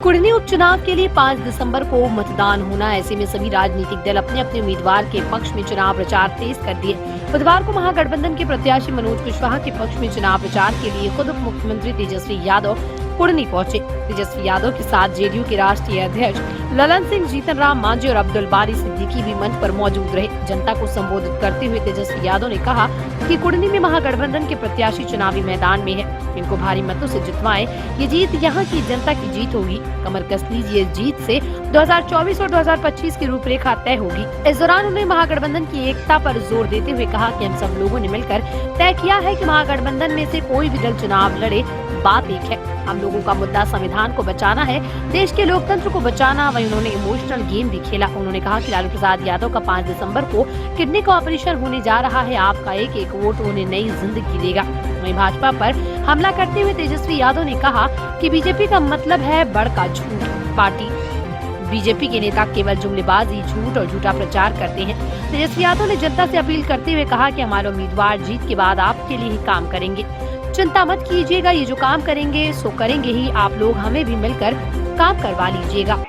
कुढ़नी उपचुनाव के लिए 5 दिसंबर को मतदान होना। ऐसे में सभी राजनीतिक दल अपने अपने उम्मीदवार के पक्ष में चुनाव प्रचार तेज कर दिए। बुधवार को महागठबंधन के प्रत्याशी मनोज कुशवाहा के पक्ष में चुनाव प्रचार के लिए खुद उप मुख्यमंत्री तेजस्वी यादव कुढ़नी पहुंचे। तेजस्वी यादव के साथ जेडीयू के राष्ट्रीय अध्यक्ष ललन सिंह, जीतन राम मांझी और अब्दुल बारी सिद्दीकी भी मंच पर मौजूद रहे। जनता को संबोधित करते हुए तेजस्वी यादव ने कहा कि कुढ़नी में महागठबंधन के प्रत्याशी चुनावी मैदान में है, इनको भारी मतों से जितवाएं। ये जीत यहाँ की जनता की जीत होगी। कमर कस लीजिए, इस जीत से 2024 और 2025 की रूपरेखा तय होगी। इस दौरान उन्होंने महागठबंधन की एकता पर जोर देते हुए कहा कि हम सब लोगों ने मिलकर तय किया है कि महागठबंधन में से कोई भी दल चुनाव लड़े, बात एक है। हम लोगों का मुद्दा संविधान को बचाना है, देश के लोकतंत्र को बचाना। वहीं उन्होंने इमोशनल गेम भी खेला। उन्होंने कहा कि लालू प्रसाद यादव का 5 दिसंबर को किडनी का ऑपरेशन होने जा रहा है। आपका एक एक वोट उन्हें नई जिंदगी देगा। वहीं भाजपा पर हमला करते हुए तेजस्वी यादव ने कहा कि बीजेपी का मतलब है बड़का झूठ। पार्टी बीजेपी के नेता केवल जुमलेबाजी, झूठ और झूठा प्रचार करते हैं। तेजस्वी यादव ने जनता से अपील करते हुए कहा कि हमारे उम्मीदवार जीत के बाद आपके लिए ही काम करेंगे। चिंता मत कीजिएगा, ये जो काम करेंगे सो करेंगे ही। आप लोग हमें भी मिलकर काम करवा लीजिएगा।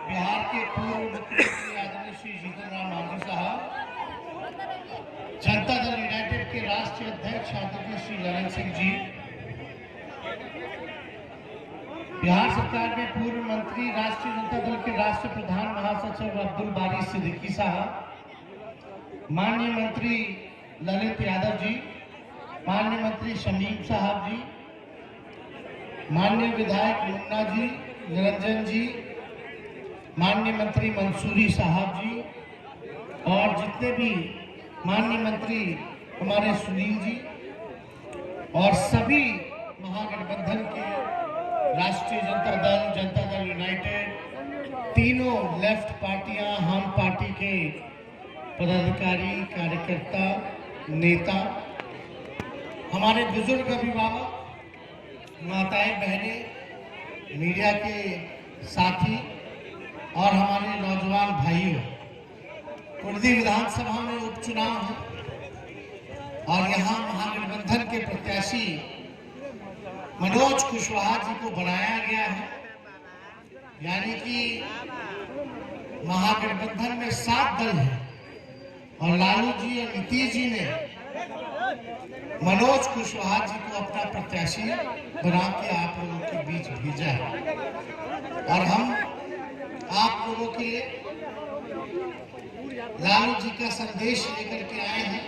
बिहार के पूर्व मुख्यमंत्री आदरणीय श्री जीतन राम मांझी साहब, जनता दल यूनाइटेड के राष्ट्रीय अध्यक्ष आदरणीय श्री ललन सिंह जी, बिहार सरकार में पूर्व मंत्री राष्ट्रीय जनता दल के राष्ट्रीय प्रधान महासचिव अब्दुल बारी सिद्दीकी साहब, माननीय मंत्री ललित यादव जी, माननीय मंत्री शमीम साहब जी, माननीय विधायक मुन्ना जी, निरंजन जी, माननीय मंत्री मंसूरी साहब जी और जितने भी माननीय मंत्री हमारे सुनील जी और सभी महागठबंधन के राष्ट्रीय जनता दल यूनाइटेड, तीनों लेफ्ट पार्टियां, हम पार्टी के पदाधिकारी, कार्यकर्ता, नेता, हमारे बुजुर्ग अभिभावक, माताएं, बहनें, मीडिया के साथी और हमारे नौजवान भाइयों, कुढ़नी विधानसभा में उपचुनाव है और यहाँ महागठबंधन के प्रत्याशी मनोज कुशवाहा जी को बनाया गया है। यानी कि महागठबंधन में 7 दल हैं और लालू जी और नीतीश जी ने मनोज कुशवाहा जी को अपना प्रत्याशी बना के आप लोगों के बीच भेजा है और हम आप लोगों के लिए लालू जी का संदेश लेकर के आए हैं।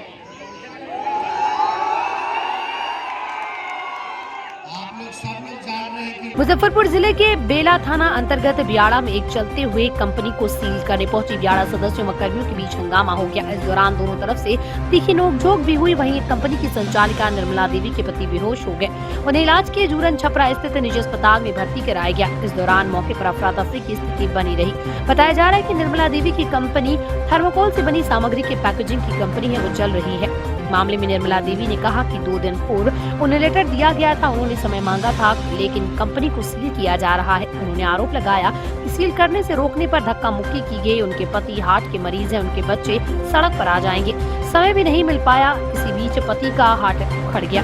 आप लोग सब लोग जान रहे हैं कि मुजफ्फरपुर जिले के बेला थाना अंतर्गत बियाड़ा में एक चलते हुए कंपनी को सील करने पहुंची बियाड़ा सदस्यों व कर्मियों के बीच हंगामा हो गया। इस दौरान दोनों तरफ से तीखी नोकझोंक भी हुई। वहीं कंपनी की संचालिका निर्मला देवी के पति बेहोश हो गए। उन्हें इलाज के जूरन छपरा स्थित निजी अस्पताल में भर्ती कराया गया। इस दौरान मौके पर अफरा तफरी की स्थिति बनी रही। बताया जा रहा है कि निर्मला देवी की कंपनी थर्मोकोल से बनी सामग्री के पैकेजिंग की कंपनी है, वो चल रही है। मामले में निर्मला देवी ने कहा कि 2 दिन पूर्व उन्हें लेटर दिया गया था, उन्होंने समय मांगा था, लेकिन कंपनी को सील किया जा रहा है। उन्होंने आरोप लगाया कि सील करने से रोकने पर धक्का मुक्की की गई। उनके पति हार्ट के मरीज हैं, उनके बच्चे सड़क पर आ जाएंगे। समय भी नहीं मिल पाया। इसी बीच पति का हार्ट उखड़ गया,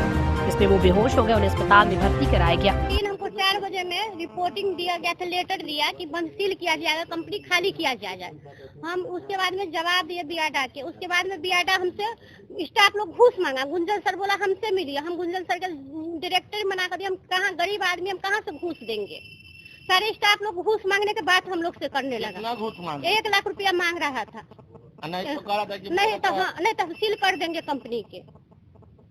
इसमें वो बेहोश हो गए। उन्हें अस्पताल में भर्ती कराया गया। 4 बजे में रिपोर्टिंग दिया गया था, लेटर दिया कि बंद सील किया जाएगा, कंपनी खाली किया जाए। हम उसके बाद में जवाब दिए बियाडा के। उसके बाद में बियाडा हमसे स्टाफ लोग घूस मांगा। गुंजन सर बोला हमसे मिलिए। हम गुंजन सर के डायरेक्टर बना कर दिए। हम कहाँ गरीब आदमी, हम कहाँ से घूस देंगे। सारे स्टाफ लोग घूस मांगने के बाद हम लोग से करने लगा। 1 लाख रुपया मांग रहा था। नहीं तो सील कर देंगे कंपनी के।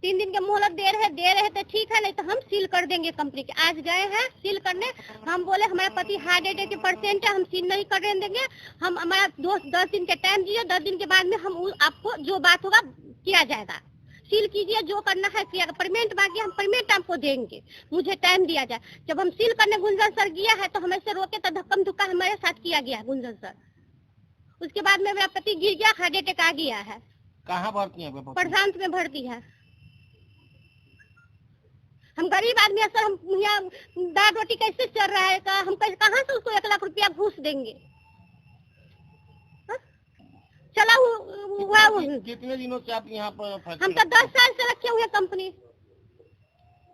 3 दिन के मोहलत दे रहे तो ठीक है, नहीं तो हम सील कर देंगे कंपनी के। आज गए हैं सील करने। हम बोले हमारा पति हार्ट अटैक के पेशेंट है, हम सील नहीं करने देंगे। हम हमारा 10 दिन के टाइम दिए। 10 दिन के बाद में हम आपको जो बात होगा किया जाएगा। सील कीजिए, जो करना है किया। पेमेंट मांगिए, हम पेमेंट आपको देंगे। मुझे टाइम दिया जाए। जब हम सील करने गुंजन सर गया है तो हमें से रोके तो धक्कम धुक्का हमारे साथ किया गया गुंजन सर। उसके बाद में मेरा पति गिर गया, हार्ट अटैक आ गया है। कहाँ भर्ती है? प्रशांत में भर्ती है। हम गरीब आदमी है सर, हम यहाँ दाल रोटी कैसे चल रहा है का, हम कहाँ से उसको 1 लाख रुपया घूस देंगे? हाँ? चला हुआ कितने दिनों से आप यहाँ पर? हम तो 10 साल से रखे हुए कंपनी,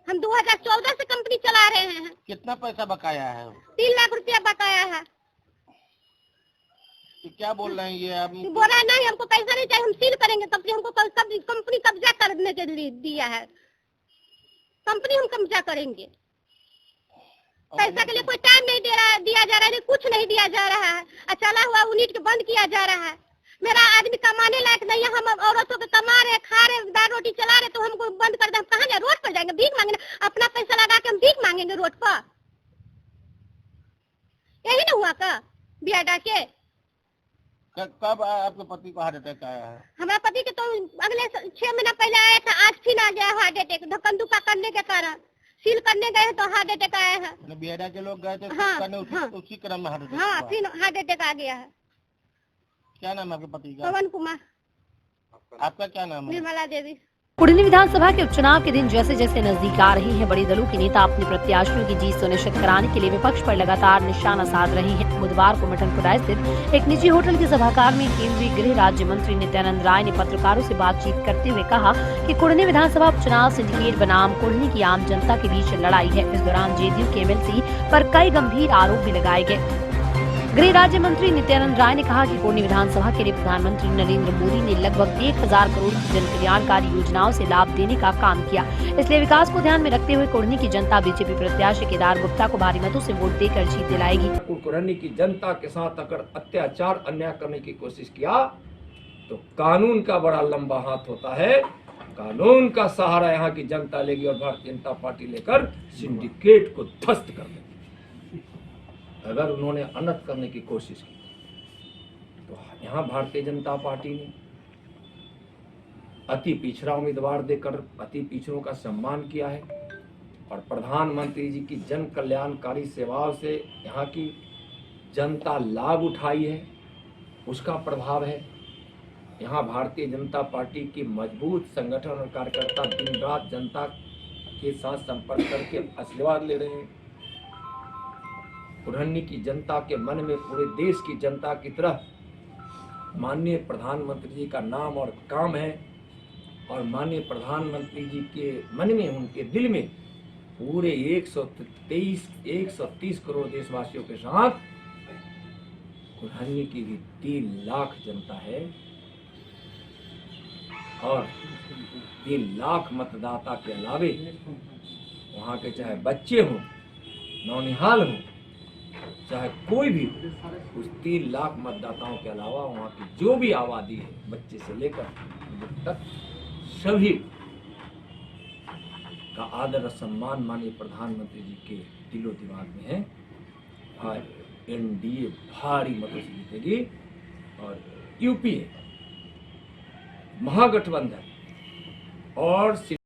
हम 2014 से कंपनी चला रहे हैं। कितना पैसा बकाया है? 3 लाख रुपया बकाया है। तो क्या बोल रहे हैं ये आप? बोला नहीं, हमको पैसा नहीं चाहिए, हम सील करेंगे कंपनी। हमको कंपनी कब्जा करने के लिए दिया है, कंपनी हम कब्जा करेंगे। पैसा के लिए कोई टाइम नहीं दिया जा रहा है, कुछ नहीं दिया जा रहा है। चला हुआ यूनिट के बंद किया जा रहा है। मेरा आदमी कमाने लायक नहीं है, हम औरतों के कमा रहे, खा रहे, दाल रोटी चला रहे, तो हमको बंद कर दे। हम कहाँ जाए? रोड पर जाएंगे भीख मांगने? अपना पैसा लगा के हम भीख मांगेंगे रोड पर? यही ना हुआ का बियाडा के? कब आपके पति को हार्ट अटैक आया है? हमारा पति के तो अगले 6 महीना पहले आया था, आज फिर आ गया हार्ट अटैक। धक्कन दुक्का करने के कारण सील करने गए तो हार्ट अटैक आया है। बिहार के लोग गए थे हाँ, करने, हाँ, उसी क्रम में हार्ट अटैक हाँ, हुआ। फिर हार्ट अटैक आ गया है। क्या नाम है आपके पति का? पवन कुमार। आपका क्या नाम है? निर्मला देवी। कुढ़नी विधानसभा के उपचुनाव के दिन जैसे जैसे नजदीक आ रही हैं, बड़ी दलों के नेता अपने प्रत्याशियों की जीत सुनिश्चित कराने के लिए विपक्ष पर लगातार निशाना साध रहे हैं। बुधवार को मटनपुरा स्थित एक निजी होटल के सभागार में केंद्रीय गृह राज्य मंत्री नित्यानंद राय ने पत्रकारों से बातचीत करते हुए कहा कि कुढ़नी विधानसभा उपचुनाव सिंडिकेट बनाम कुढ़नी की आम जनता के बीच लड़ाई है। इस दौरान जेडीयू के एमएलसी पर कई गंभीर आरोप भी लगाए गए। गृह राज्य मंत्री नित्यानंद राय ने कहा कि कुढ़नी विधानसभा के लिए प्रधानमंत्री नरेंद्र मोदी ने लगभग 1000 करोड़ की जन कल्याणकारी योजनाओं से लाभ देने का काम किया, इसलिए विकास को ध्यान में रखते हुए कुढ़नी की जनता बीजेपी प्रत्याशी केदार गुप्ता को भारी मतों से वोट देकर जीत दिलाएगी। कुढ़नी की जनता के साथ अगर अत्याचार अन्याय करने की कोशिश किया तो कानून का बड़ा लंबा हाथ होता है, कानून का सहारा यहाँ की जनता लेगी और भारतीय जनता पार्टी लेकर सिंडिकेट को ध्वस्त कर देगी। अगर उन्होंने अनर्थ करने की कोशिश की तो यहाँ भारतीय जनता पार्टी ने अति पिछड़ा उम्मीदवार देकर अति पिछड़ों का सम्मान किया है और प्रधानमंत्री जी की जन कल्याणकारी सेवाओं से यहाँ की जनता लाभ उठाई है, उसका प्रभाव है। यहाँ भारतीय जनता पार्टी की मजबूत संगठन और कार्यकर्ता दिन रात जनता के साथ संपर्क करके आशीर्वाद ले रहे हैं। कुढ़नी की जनता के मन में पूरे देश की जनता की तरह माननीय प्रधानमंत्री जी का नाम और काम है और माननीय प्रधानमंत्री जी के मन में, उनके दिल में पूरे 130 करोड़ देशवासियों के साथ कुढ़नी की भी 3 लाख जनता है और 3 लाख मतदाता के अलावे वहाँ के चाहे बच्चे हों, नौनिहाल हों, चाहे कोई भी उस 3 लाख मतदाताओं के अलावा वहाँ की जो भी आबादी है, बच्चे से लेकर बुजुर्ग तक, सभी का आदर और सम्मान माननीय प्रधानमंत्री जी के दिलो दिमाग में है। और एनडीए भारी मतों से जीतेगी और यूपीए महागठबंधन और